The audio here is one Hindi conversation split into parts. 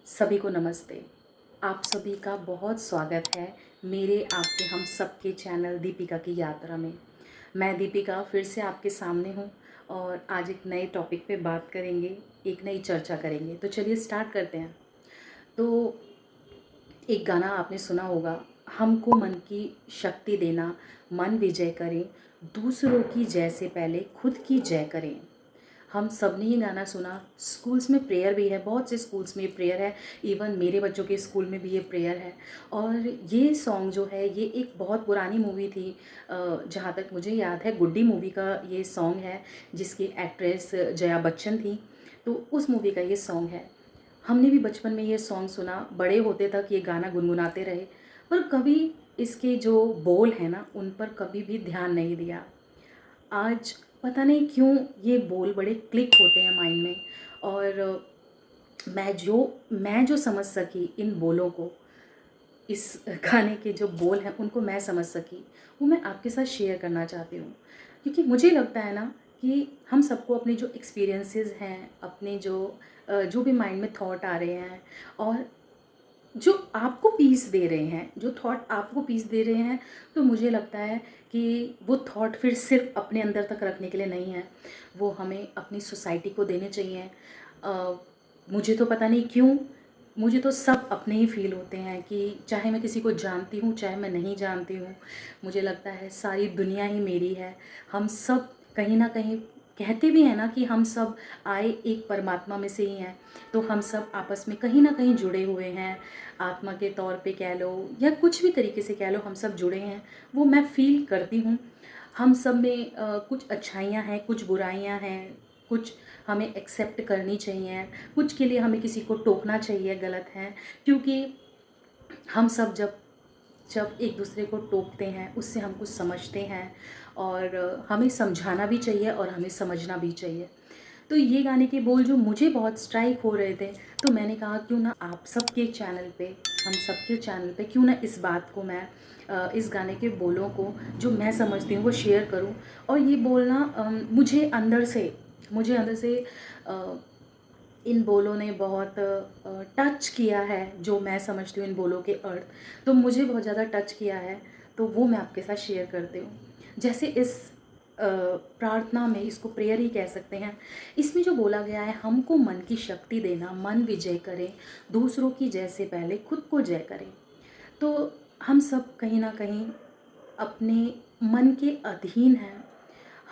सभी को नमस्ते। आप सभी का बहुत स्वागत है मेरे आपके हम सबके चैनल दीपिका की यात्रा में। मैं दीपिका फिर से आपके सामने हूँ और आज एक नए टॉपिक पे बात करेंगे, एक नई चर्चा करेंगे। तो चलिए स्टार्ट करते हैं। तो एक गाना आपने सुना होगा, हमको मन की शक्ति देना, मन विजय करें, दूसरों की जय से पहले खुद की जय करें। हम सब ने ये गाना सुना। स्कूल्स में प्रेयर भी है, बहुत से स्कूल्स में प्रेयर है। इवन मेरे बच्चों के स्कूल में भी ये प्रेयर है। और ये सॉन्ग जो है ये एक बहुत पुरानी मूवी थी, जहाँ तक मुझे याद है गुड्डी मूवी का ये सॉन्ग है, जिसकी एक्ट्रेस जया बच्चन थी। तो उस मूवी का ये सॉन्ग है। हमने भी बचपन में ये सॉन्ग सुना, बड़े होते तक ये गाना गुनगुनाते रहे, पर कभी इसके जो बोल हैं ना उन पर कभी भी ध्यान नहीं दिया। आज पता नहीं क्यों ये बोल बड़े क्लिक होते हैं माइंड में। और मैं जो समझ सकी इन बोलों को, इस गाने के जो बोल हैं उनको मैं समझ सकी, वो मैं आपके साथ शेयर करना चाहती हूँ। क्योंकि मुझे लगता है ना कि हम सबको अपने जो एक्सपीरियंसेस हैं, अपने जो भी माइंड में थॉट आ रहे हैं, और जो आपको पीस दे रहे हैं, जो थॉट आपको पीस दे रहे हैं, तो मुझे लगता है कि वो थॉट फिर सिर्फ अपने अंदर तक रखने के लिए नहीं है, वो हमें अपनी सोसाइटी को देने चाहिए। अ, मुझे तो पता नहीं क्यों, मुझे तो सब अपने ही फील होते हैं कि चाहे मैं किसी को जानती हूँ, चाहे मैं नहीं जानती हूँ, मुझे लगता है सारी दुनिया ही मेरी है। हम सब कहीं ना कहीं, कहते भी हैं ना कि हम सब आए एक परमात्मा में से ही हैं। तो हम सब आपस में कहीं ना कहीं जुड़े हुए हैं, आत्मा के तौर पे कह लो या कुछ भी तरीके से कह लो, हम सब जुड़े हैं। वो मैं फील करती हूँ। हम सब में कुछ अच्छाइयाँ हैं, कुछ बुराइयाँ हैं, कुछ हमें एक्सेप्ट करनी चाहिए, कुछ के लिए हमें किसी को टोकना चाहिए गलत है। क्योंकि हम सब जब जब एक दूसरे को टोकते हैं उससे हम कुछ समझते हैं, और हमें समझाना भी चाहिए और हमें समझना भी चाहिए। तो ये गाने के बोल जो मुझे बहुत स्ट्राइक हो रहे थे, तो मैंने कहा क्यों ना आप सबके चैनल पे, हम सबके चैनल पे क्यों ना इस बात को मैं, इस गाने के बोलों को जो मैं समझती हूँ वो शेयर करूँ। और ये बोलना मुझे अंदर से इन बोलों ने बहुत टच किया है। जो मैं समझती हूँ इन बोलों के अर्थ, तो मुझे बहुत ज़्यादा टच किया है, तो वो मैं आपके साथ शेयर करती हूँ। जैसे इस प्रार्थना में, इसको प्रेयर ही कह सकते हैं, इसमें जो बोला गया है, हमको मन की शक्ति देना, मन विजय करें, दूसरों की जय से पहले खुद को जय करें। तो हम सब कहीं ना कहीं अपने मन के अधीन हैं।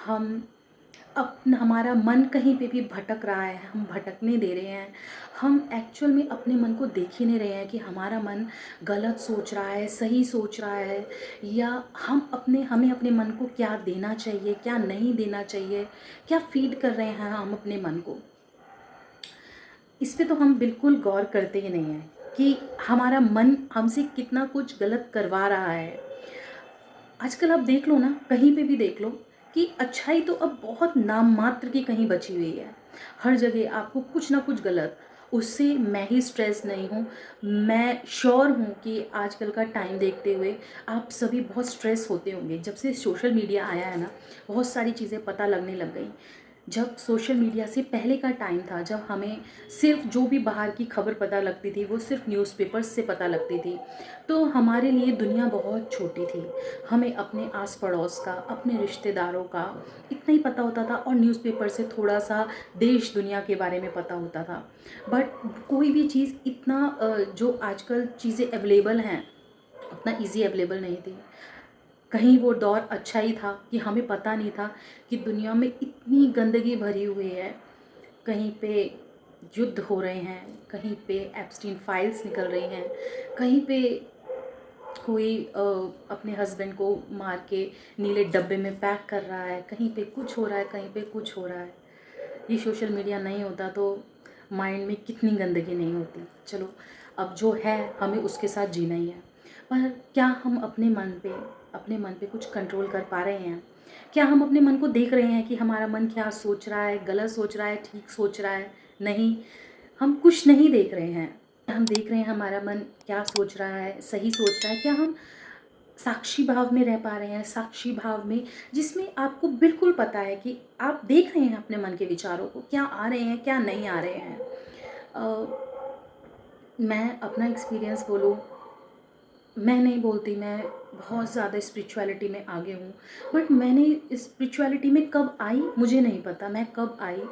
हम हमारा मन कहीं पे भी भटक रहा है, हम भटकने दे रहे हैं। हम एक्चुअल में अपने मन को देख ही नहीं रहे हैं कि हमारा मन गलत सोच रहा है, सही सोच रहा है, या हमें अपने मन को क्या देना चाहिए, क्या नहीं देना चाहिए, क्या फीड कर रहे हैं हम अपने मन को। इस पे तो हम बिल्कुल गौर करते ही नहीं हैं कि हमारा मन हमसे कितना कुछ गलत करवा रहा है। आजकल आप देख लो ना, कहीं पे भी देख लो कि अच्छाई तो अब बहुत नाम मात्र की कहीं बची हुई है। हर जगह आपको कुछ ना कुछ गलत। उससे मैं ही स्ट्रेस नहीं हूँ। मैं श्योर हूँ कि आजकल का टाइम देखते हुए आप सभी बहुत स्ट्रेस होते होंगे। जब से सोशल मीडिया आया है ना, बहुत सारी चीज़ें पता लगने लग गई। जब सोशल मीडिया से पहले का टाइम था, जब हमें सिर्फ जो भी बाहर की खबर पता लगती थी वो सिर्फ न्यूज़पेपर्स से पता लगती थी, तो हमारे लिए दुनिया बहुत छोटी थी। हमें अपने आस पड़ोस का, अपने रिश्तेदारों का इतना ही पता होता था, और न्यूज़पेपर से थोड़ा सा देश दुनिया के बारे में पता होता था। बट कोई भी चीज़ इतना जो आजकल चीज़ें अवेलेबल हैं, उतना इजी अवेलेबल नहीं थी। कहीं वो दौर अच्छा ही था कि हमें पता नहीं था कि दुनिया में इतनी गंदगी भरी हुई है। कहीं पे युद्ध हो रहे हैं, कहीं पे एप्स्टीन फाइल्स निकल रही हैं, कहीं पे कोई अपने हस्बैंड को मार के नीले डब्बे में पैक कर रहा है, कहीं पे कुछ हो रहा है, कहीं पे कुछ हो रहा है। ये सोशल मीडिया नहीं होता तो माइंड में कितनी गंदगी नहीं होती। चलो, अब जो है हमें उसके साथ जीना ही है। पर क्या हम अपने मन पे कुछ कंट्रोल कर पा रहे हैं? क्या हम अपने मन को देख रहे हैं कि हमारा मन क्या सोच रहा है, गलत सोच रहा है, ठीक सोच रहा है? नहीं, हम कुछ नहीं देख रहे हैं। हम देख रहे हैं हमारा मन क्या सोच रहा है, सही सोच रहा है? क्या हम साक्षी भाव में रह पा रहे हैं? साक्षी भाव में जिसमें आपको बिल्कुल पता है कि आप देख रहे हैं अपने मन के विचारों को, क्या आ रहे हैं, क्या नहीं आ रहे हैं। मैं अपना एक्सपीरियंस बोलूँ, मैं नहीं बोलती मैं बहुत ज़्यादा स्पिरिचुअलिटी में आगे हूँ, बट मैंने स्पिरिचुअलिटी में कब आई मुझे नहीं पता, मैं कब आई,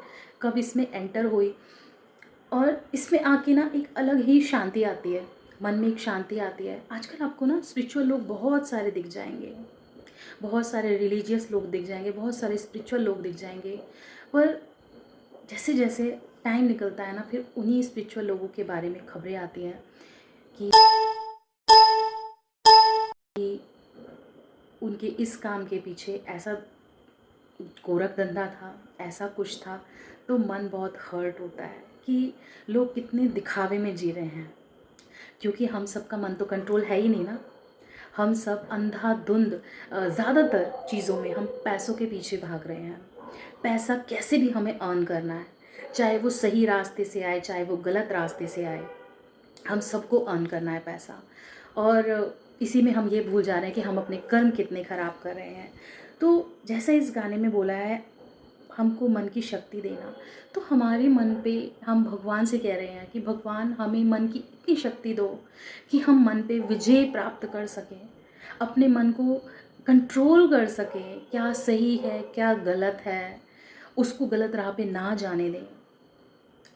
कब इसमें एंटर हुई। और इसमें आके ना एक अलग ही शांति आती है, मन में एक शांति आती है। आजकल आपको ना स्पिरिचुअल लोग बहुत सारे दिख जाएंगे, बहुत सारे रिलीजियस लोग दिख जाएंगे, बहुत सारे स्पिरिचुअल लोग दिख जाएंगे, पर जैसे जैसे टाइम निकलता है ना, फिर उन्हीं स्पिरिचुअल लोगों के बारे में खबरें आती हैं कि उनके इस काम के पीछे ऐसा गोरख धंधा था, ऐसा कुछ था। तो मन बहुत हर्ट होता है कि लोग कितने दिखावे में जी रहे हैं, क्योंकि हम सबका मन तो कंट्रोल है ही नहीं ना। हम सब अंधाधुंध ज़्यादातर चीज़ों में हम पैसों के पीछे भाग रहे हैं। पैसा कैसे भी हमें अर्न करना है, चाहे वो सही रास्ते से आए, चाहे वो गलत रास्ते से आए, हम सबको अर्न करना है पैसा। और इसी में हम ये भूल जा रहे हैं कि हम अपने कर्म कितने ख़राब कर रहे हैं। तो जैसा इस गाने में बोला है, हमको मन की शक्ति देना, तो हमारे मन पे हम भगवान से कह रहे हैं कि भगवान हमें मन की इतनी शक्ति दो कि हम मन पे विजय प्राप्त कर सकें, अपने मन को कंट्रोल कर सकें, क्या सही है क्या गलत है, उसको गलत राह पे ना जाने दें,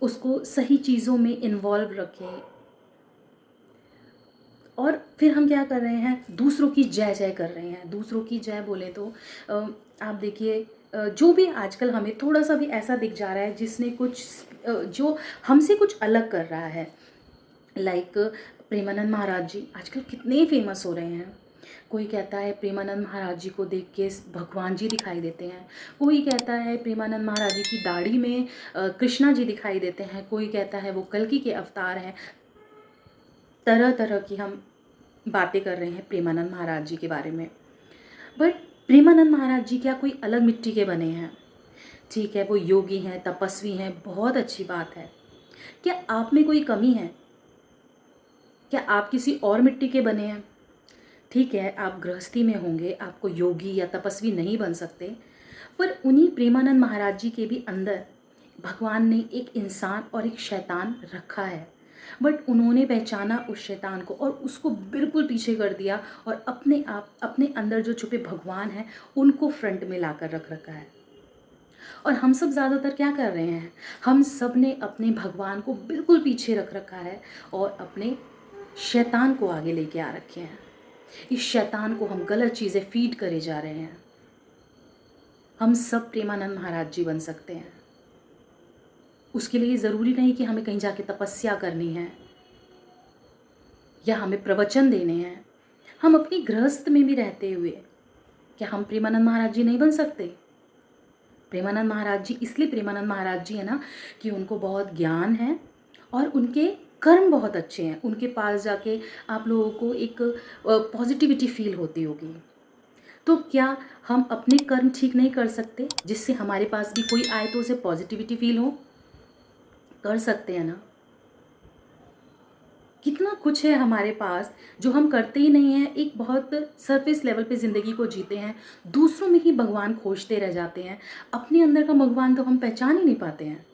उसको सही चीज़ों में इन्वॉल्व रखें। और फिर हम क्या कर रहे हैं, दूसरों की जय जय कर रहे हैं। दूसरों की जय बोले तो आप देखिए, जो भी आजकल हमें थोड़ा सा भी ऐसा दिख जा रहा है जिसने कुछ जो हमसे कुछ अलग कर रहा है, लाइक प्रेमानंद महाराज जी आजकल कितने फेमस हो रहे हैं। कोई कहता है प्रेमानंद महाराज जी को देख के भगवान जी दिखाई देते हैं, कोई कहता है प्रेमानंद महाराज जी की दाढ़ी में कृष्णा जी दिखाई देते हैं, कोई कहता है वो कल्कि के अवतार हैं। तरह तरह की हम बातें कर रहे हैं प्रेमानंद महाराज जी के बारे में, बट प्रेमानंद महाराज जी क्या कोई अलग मिट्टी के बने हैं? ठीक है, वो योगी हैं, तपस्वी हैं, बहुत अच्छी बात है। क्या आप में कोई कमी है? क्या आप किसी और मिट्टी के बने हैं? ठीक है, आप गृहस्थी में होंगे, आपको योगी या तपस्वी नहीं बन सकते, पर उन्हीं प्रेमानंद महाराज जी के भी अंदर भगवान ने एक इंसान और एक शैतान रखा है। बट उन्होंने पहचाना उस शैतान को और उसको बिल्कुल पीछे कर दिया, और अपने आप अपने अंदर जो छुपे भगवान हैं उनको फ्रंट में ला कर रख रखा है। और हम सब ज़्यादातर क्या कर रहे हैं, हम सब ने अपने भगवान को बिल्कुल पीछे रख रखा है और अपने शैतान को आगे लेके आ रखे हैं। इस शैतान को हम गलत चीज़ें फीड करे जा रहे हैं। हम सब प्रेमानंद महाराज जी बन सकते हैं। उसके लिए ज़रूरी नहीं कि हमें कहीं जाके तपस्या करनी है या हमें प्रवचन देने हैं। हम अपनी गृहस्थ में भी रहते हुए क्या हम प्रेमानंद महाराज जी नहीं बन सकते? प्रेमानंद महाराज जी इसलिए प्रेमानंद महाराज जी है ना कि उनको बहुत ज्ञान है और उनके कर्म बहुत अच्छे हैं। उनके पास जाके आप लोगों को एक पॉजिटिविटी फील होती होगी। तो क्या हम अपने कर्म ठीक नहीं कर सकते जिससे हमारे पास भी कोई आए तो उसे पॉजिटिविटी फील हो? कर सकते हैं ना। कितना कुछ है हमारे पास जो हम करते ही नहीं हैं, एक बहुत सरफेस लेवल पे ज़िंदगी को जीते हैं, दूसरों में ही भगवान खोजते रह जाते हैं, अपने अंदर का भगवान तो हम पहचान ही नहीं पाते हैं।